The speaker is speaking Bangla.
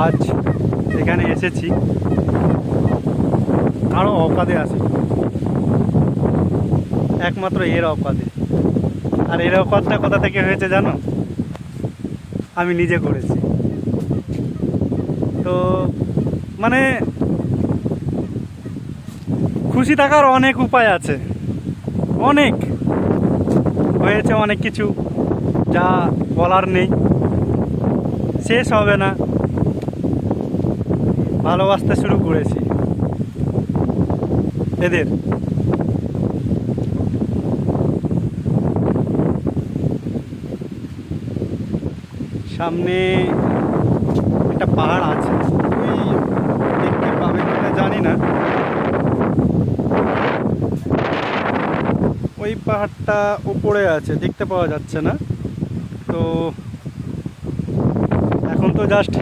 আজ এখানে এসেছি আরও অকাদে আছে, একমাত্র এর অকাদে। আর এর অকাদটা কোথা থেকে হয়েছে জানো? আমি নিজে করেছি। তো মানে খুশি থাকার অনেক উপায় আছে, অনেক হয়েছে অনেক কিছু, যা বলার নেই, শেষ হবে না। ভালোবাসতে শুরু করেছি এদের। সামনে একটা পাহাড় আছে, ওই দেখতে পাবে কিনা জানি না। ওই পাহাড়টা উপরে আছে, দেখতে পাওয়া যাচ্ছে না। তো এখন তো জাস্ট